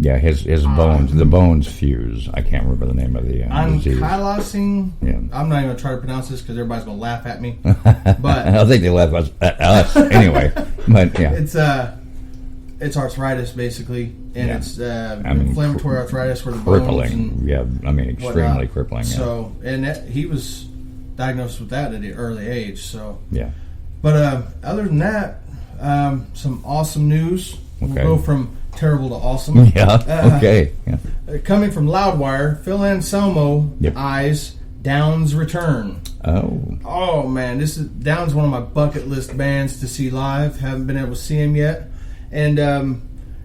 Yeah, his bones, the bones fuse. I can't remember the name of the disease. Ankylosing. Yeah. I'm not even going to try to pronounce this because everybody's going to laugh at me. But I think they laugh at us anyway. But yeah, it's arthritis basically, and it's inflammatory arthritis where the crippling. Bones Extremely crippling. Yeah. So, and he was diagnosed with that at an early age. So yeah. But other than that, some awesome news. Okay. We'll go from terrible to awesome. Yeah. Okay. Coming from Loudwire, Phil Anselmo eyes Down's return. Oh man, Down's one of my bucket list bands to see live. Haven't been able to see him yet. And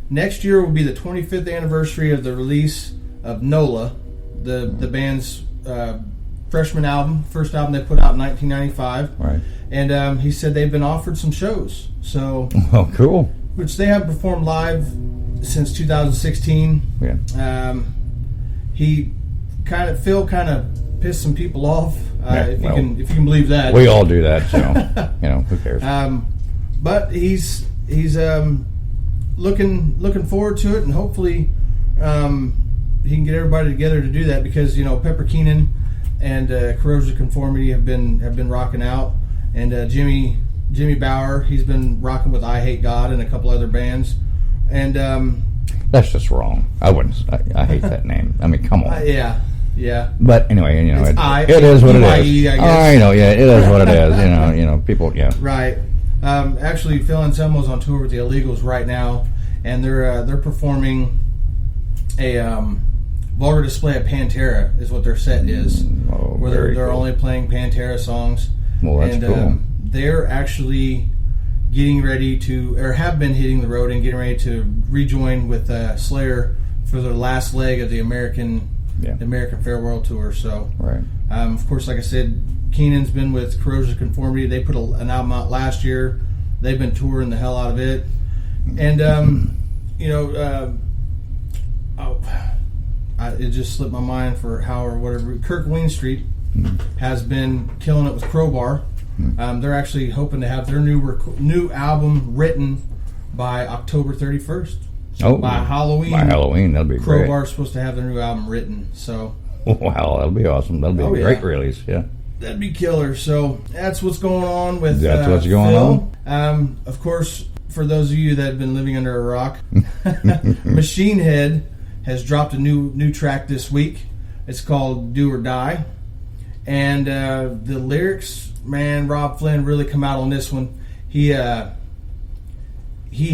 next year will be the 25th anniversary of the release of NOLA, the band's freshman album, first album they put out in 1995. Right. And he said they've been offered some shows. So cool. Which they haven't performed live since 2016. Yeah. Phil kind of pissed some people off. If you can believe that. We all do that, so who cares? But he's looking forward to it, and hopefully he can get everybody together to do that, because Pepper Keenan and Corrosion of Conformity have been rocking out, and Jimmy Bauer, he's been rocking with I Hate God and a couple other bands, and that's just wrong. I wouldn't. I hate that name. I mean, come on. Yeah. But anyway, it is what it is. I know. Yeah, it is what it is. People. Yeah. Right. Actually, Phil Anselmo's on tour with the Illegals right now, and they're performing a vulgar display of Pantera is what their set is, where they're only playing Pantera songs. Well, that's cool. They're actually getting ready to, or have been hitting the road and getting ready to rejoin with Slayer for their last leg of the American Farewell Tour. So, right. Of course, like I said, Keenan's been with Corrosion of Conformity. They put an album out last year. They've been touring the hell out of it, and it just slipped my mind for how or whatever. Kirk Wingstreet has been killing it with Crowbar. They're actually hoping to have their new album written by October 31st. So by Halloween. By Halloween, that'll be great. Crowbar's supposed to have their new album written. So. Wow, that'll be awesome. That'll be a great release. Yeah. That'd be killer. So that's what's going on with. That's what's going Phil. Of course, for those of you that have been living under a rock, Machine Head has dropped a new track this week. It's called "Do or Die," and the lyrics, man, Rob Flynn really come out on this one. He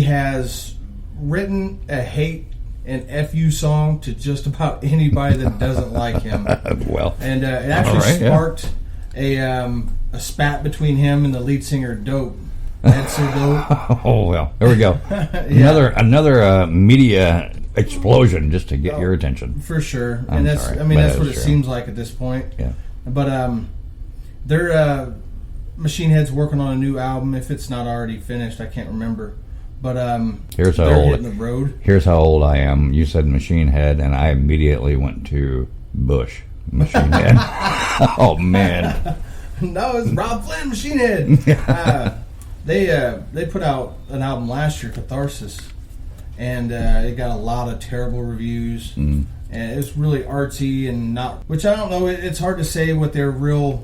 has written a hate and FU song to just about anybody that doesn't like him. Well, and it actually sparked a spat between him and the lead singer Dope. That's so dope. Oh well, there we go. Another media explosion just to get your attention. For sure, and that's what it seems like at this point. Yeah, but their Machine Head's working on a new album. If it's not already finished, I can't remember. But here's how they're old. hitting the road. Here's how old I am. You said Machine Head, and I immediately went to Bush Machine Head. Oh man! No, it's Rob Flynn Machine Head. They put out an album last year, Catharsis, and it got a lot of terrible reviews. And it's really artsy and not, which I don't know. It's hard to say what their real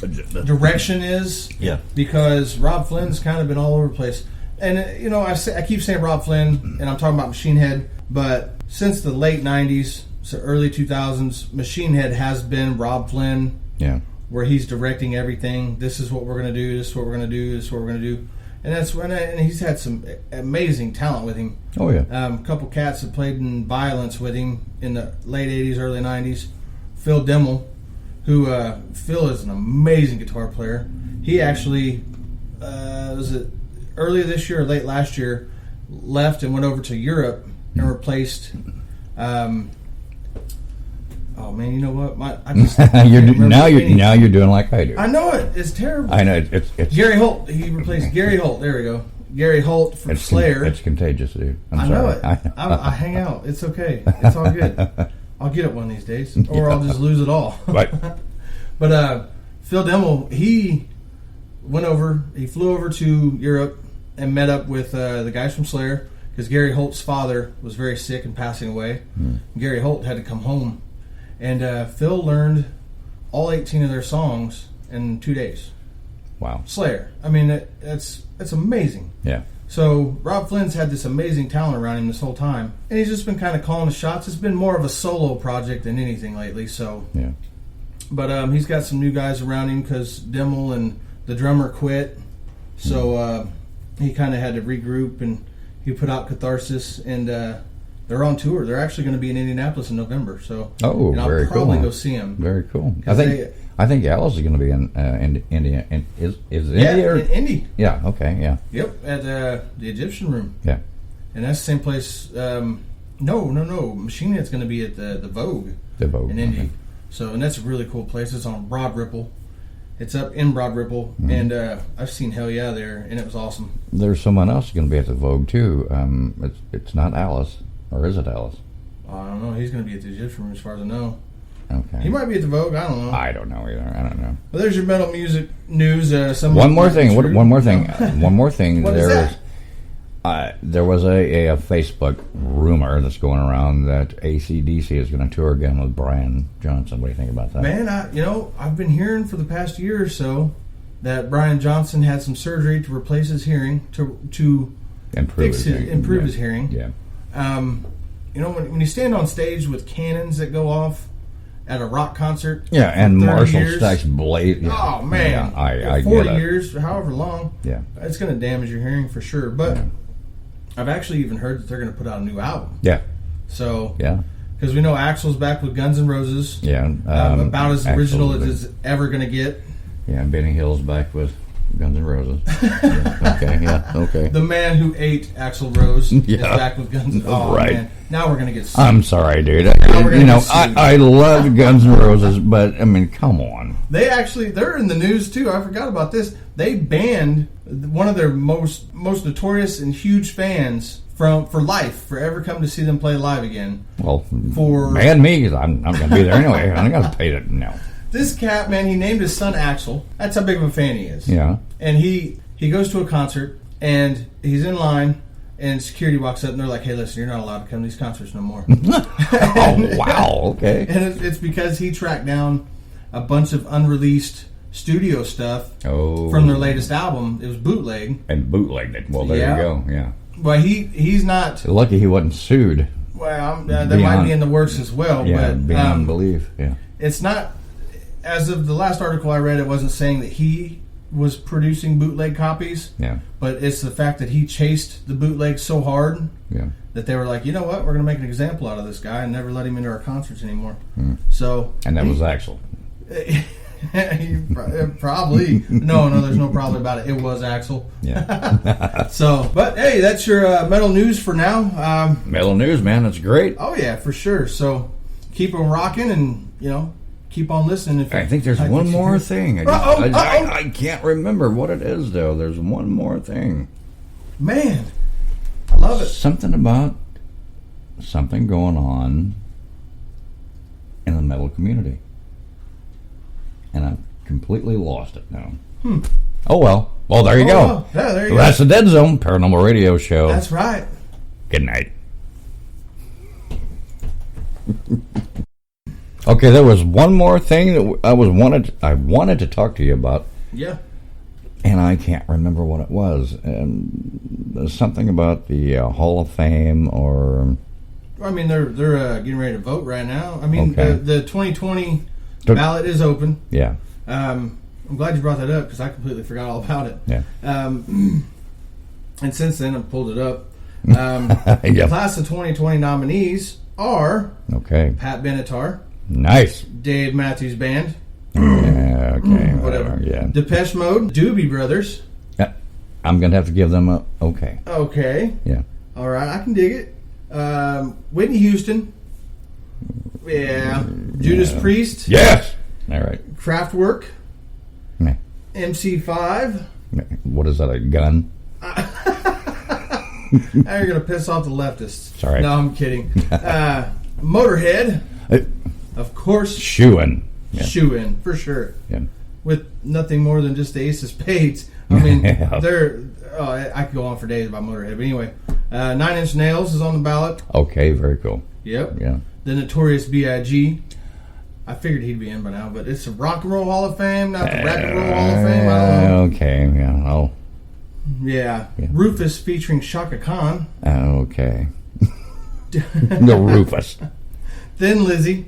direction is. Yeah, because Rob Flynn's kind of been all over the place. And I keep saying Rob Flynn, and I'm talking about Machine Head, but since the late '90s, so early 2000s, Machine Head has been Rob Flynn. Yeah. Where he's directing everything. This is what we're going to do. This is what we're going to do. This is what we're going to do. And that's when he's had some amazing talent with him. Oh yeah. A couple cats that played in Violence with him in the late '80s, early '90s. Phil Dimmel, who Phil is an amazing guitar player. He actually was it earlier this year or late last year left and went over to Europe and replaced. Oh man, you know what? Now you're doing like I do. I know it. It's terrible. I know it's Gary Holt. He replaced Gary Holt. There we go. Gary Holt from Slayer. It's contagious, dude. I know it. I hang out. It's okay. It's all good. I'll get it one of these days, or I'll just lose it all. Right. But Phil Dimmel, he flew over to Europe and met up with the guys from Slayer because Gary Holt's father was very sick and passing away. Gary Holt had to come home. And Phil learned all 18 of their songs in 2 days. Wow. Slayer. I mean, it's amazing. Yeah. So Rob Flynn's had this amazing talent around him this whole time. And he's just been kind of calling the shots. It's been more of a solo project than anything lately. So. Yeah. But he's got some new guys around him because Dimmel and the drummer quit. So he kind of had to regroup, and he put out Catharsis, and they're on tour. They're actually going to be in Indianapolis in November. So and I'll probably go see them. Very cool. I think Alice is going to be in India. Is it India? Or? In Indy. Yeah. Okay. Yeah. Yep. At the Egyptian Room. Yeah. And that's the same place. No. Machine Head's going to be at the Vogue. The Vogue in Indy. Okay. So, and that's a really cool place. It's on Broad Ripple. It's up in Broad Ripple, and I've seen Hell Yeah there, and it was awesome. There's someone else going to be at the Vogue too. It's not Alice, or is it Alice? I don't know. He's going to be at the Egyptian Room, as far as I know. Okay. He might be at the Vogue. I don't know. I don't know either. I don't know. Well, there's your metal music news. One more thing. One more thing. What is that? There was a Facebook rumor that's going around that AC/DC is going to tour again with Brian Johnson. What do you think about that? Man, I've been hearing for the past year or so that Brian Johnson had some surgery to replace his hearing to improve his hearing. Yeah. When you stand on stage with cannons that go off at a rock concert. Yeah, and Marshall Stacks blade. Yeah. Oh man, I 40 get it. years, however long. Yeah, it's going to damage your hearing for sure. But I've actually even heard that they're going to put out a new album. Yeah. So, yeah. Because we know Axl's back with Guns N' Roses. Yeah. About as original as it's ever going to get. Yeah, Benny Hill's back with Guns N' Roses. Yeah, okay, yeah, okay. The man who ate Axl Rose is Yeah. back with Guns N' Roses. Oh, right. Man. Now we're going to get sued. I'm sorry, dude. I love Guns N' Roses, but, I mean, come on. They're in the news, too. I forgot about this. They banned one of their most notorious and huge fans for life, for ever come to see them play live again. Well, ban me, because I'm going to be there anyway. I got to pay it now. This cat, man, he named his son Axl. That's how big of a fan he is. Yeah. And he goes to a concert, and he's in line, and security walks up, and they're like, hey, listen, you're not allowed to come to these concerts no more. Oh, wow, okay. And it's because he tracked down a bunch of unreleased studio stuff from their latest album. It was bootleg. And bootlegged it. Well, there you go, yeah. Well, he's not... Lucky he wasn't sued. Well, that might be in the works as well. Yeah, but beyond belief, yeah. It's not... As of the last article I read, it wasn't saying that he was producing bootleg copies. Yeah. But it's the fact that he chased the bootleg so hard that they were like, you know what, we're going to make an example out of this guy and never let him into our concerts anymore. So... And that was Axl. Probably. No, there's no problem about it. It was Axl. Yeah. So, but hey, that's your metal news for now. Metal news, man. That's great. Oh, yeah, for sure. So keep them rocking and, keep on listening. I think there's one more thing. I can't remember what it is, though. There's one more thing. Man, I love it. Something about something going on in the metal community. And I've completely lost it now. Oh, well. Well, there you go. Yeah, there you go. That's the Dead Zone Paranormal Radio Show. That's right. Good night. Okay, there was one more thing that I wanted to talk to you about. Yeah. And I can't remember what it was. There's something about the Hall of Fame or... I mean, they're getting ready to vote right now. I mean, the 2020 ballot is open. Yeah. I'm glad you brought that up because I completely forgot all about it. Yeah. And since then, I've pulled it up. The class of 2020 nominees are Pat Benatar. Nice. Dave Matthews Band. Yeah, okay. Whatever. Yeah. Depeche Mode. Doobie Brothers. Yeah. I'm going to have to give them a okay. Okay. Yeah. All right, I can dig it. Whitney Houston. Yeah. Judas Priest. Yes. All right. Kraftwerk. Yeah. MC5. What is that, a gun? Now you're going to piss off the leftists. Sorry. No, I'm kidding. Motorhead. Of course. Shoe-in. Yeah. Shoe-in, for sure. Yeah. With nothing more than just the Ace of Spades. I mean, they're... Oh, I could go on for days about Motorhead. But anyway, Nine Inch Nails is on the ballot. Okay, very cool. Yep. Yeah. The Notorious B.I.G. I figured he'd be in by now, but it's the Rock and Roll Hall of Fame, not the Rock and Roll Hall of Fame. I don't know. Okay, yeah. Oh. Yeah. Rufus featuring Shaka Khan. Okay. No, Rufus. Then Lizzie.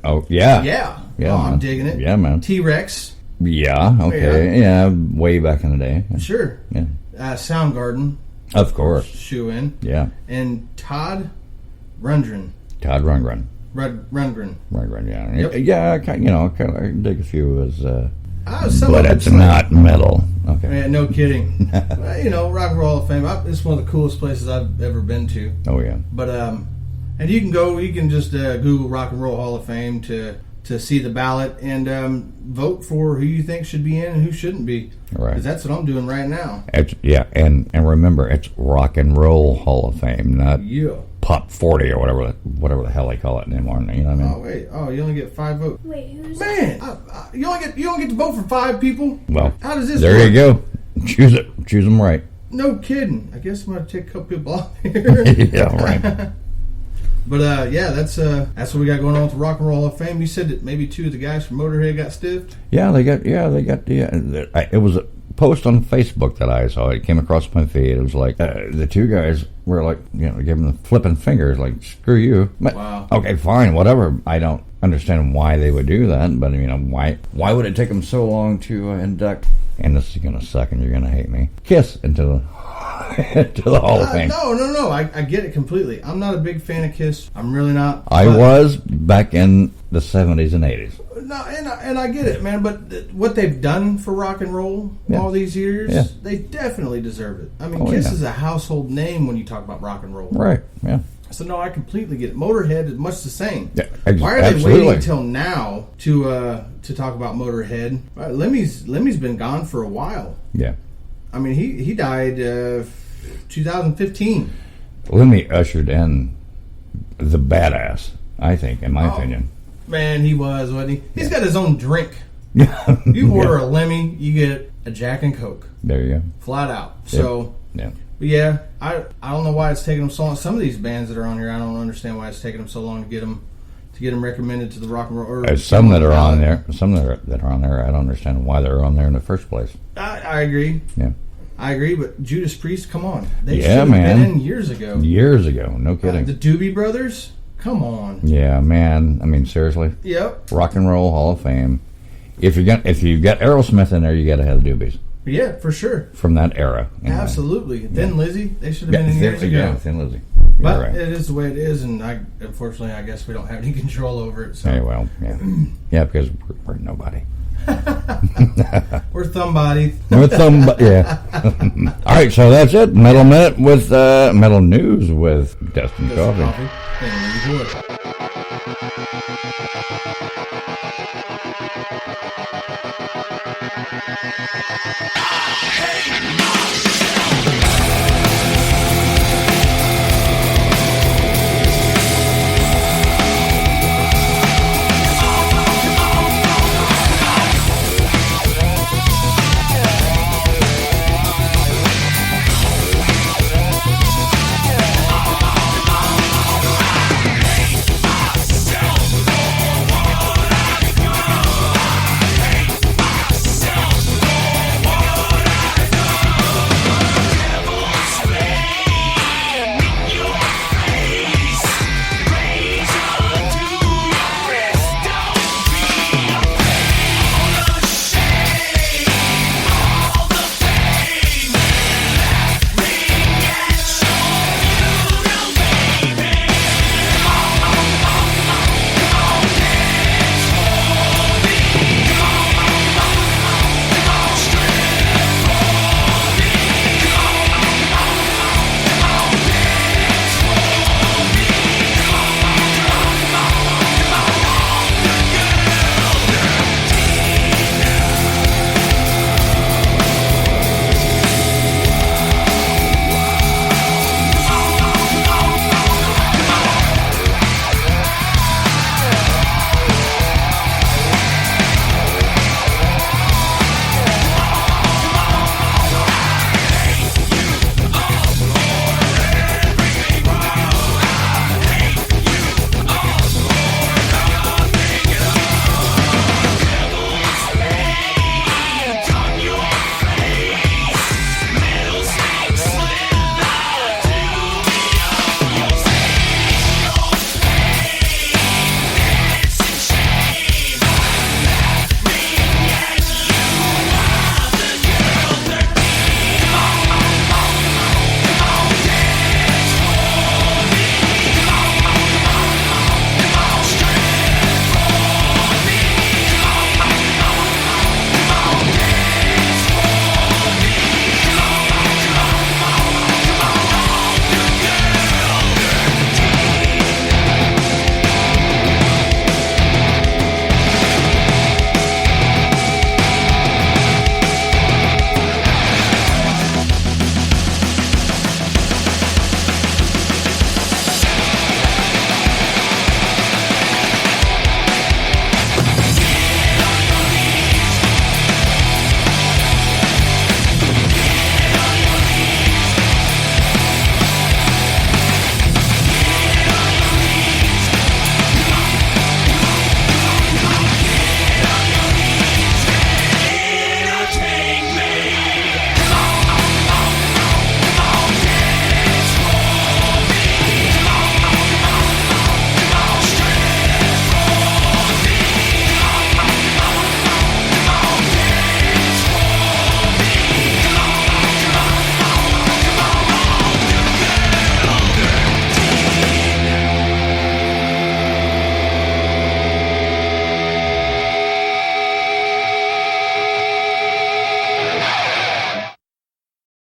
Oh, yeah. Yeah. Yeah, oh, man. I'm digging it. Yeah, man. T-Rex. Yeah, okay. Yeah, way back in the day. Sure. Yeah. Soundgarden. Of course. Shoe-in. Yeah. And Todd Rundgren. Todd Rundgren. Rundgren. Rundgren, yeah. Yep. Yeah, I can dig a few of his... some but of it's not metal. Okay. Yeah, no kidding. Rock and Roll Hall of Fame. It's one of the coolest places I've ever been to. Oh, yeah. But, and you can just Google Rock and Roll Hall of Fame to see the ballot and vote for who you think should be in and who shouldn't be. Right. Because that's what I'm doing right now. And remember, it's Rock and Roll Hall of Fame, not Pop 40 or whatever the hell they call it anymore. You know what I mean? Oh wait! Oh, you only get 5 votes. Wait, who's man? You only get to vote for 5 people. Well, how does this? There work? you go. Choose them right. No kidding. I guess I'm gonna take a couple people off here. Yeah, right. But that's what we got going on with the Rock and Roll Hall of Fame. You said that maybe 2 of the guys from Motorhead got stiffed. Yeah, they got. It was a post on Facebook that I saw. It came across my feed. It was like the 2 guys were like, giving the flipping fingers, like screw you. But, wow. Okay, fine, whatever. I don't understand why they would do that, but why would it take them so long to induct and this is going to suck and you're going to hate me. Kiss into the Hall of Fame. No. I get it completely. I'm not a big fan of Kiss. I'm really not. I was back in the 70s and 80s. No, and I get it, man. But what they've done for rock and roll all these years, they definitely deserve it. I mean, Kiss is a household name when you talk about rock and roll. Right, yeah. So, no, I completely get it. Motorhead is much the same. Yeah, why are they waiting until now to talk about Motorhead? Right, Lemmy's been gone for a while. Yeah. I mean, he died 2015. Lemmy ushered in the badass, I think, in my opinion. Man, he was, wasn't he? He's got his own drink. You order a Lemmy, you get a Jack and Coke. There you go. Flat out. So, yeah. But yeah, I don't know why it's taking them so long. Some of these bands that are on here, I don't understand why it's taking them so long to get them recommended to the rock and roll. There's some that are on there. Some that are on there. I don't understand why they're on there in the first place. I agree. Yeah. I agree, but Judas Priest, come on. They should have been in years ago. Years ago, no kidding. The Doobie Brothers, come on. Yeah, man. I mean, seriously. Yep. Rock and Roll Hall of Fame. If you got Aerosmith in there, you got to have the Doobies. Yeah, for sure. From that era. Anyway. Absolutely. Thin Lizzy, they should have been in years ago. Yeah, Thin Lizzy. But right. it is the way it is, and unfortunately, I guess we don't have any control over it. So. Hey, well, yeah. Yeah, because we're nobody. We're thumbody. We're thumbody, yeah. All right, so that's it. Metal Minute with Metal News with Dustin Coffee. And enjoy it. Hey,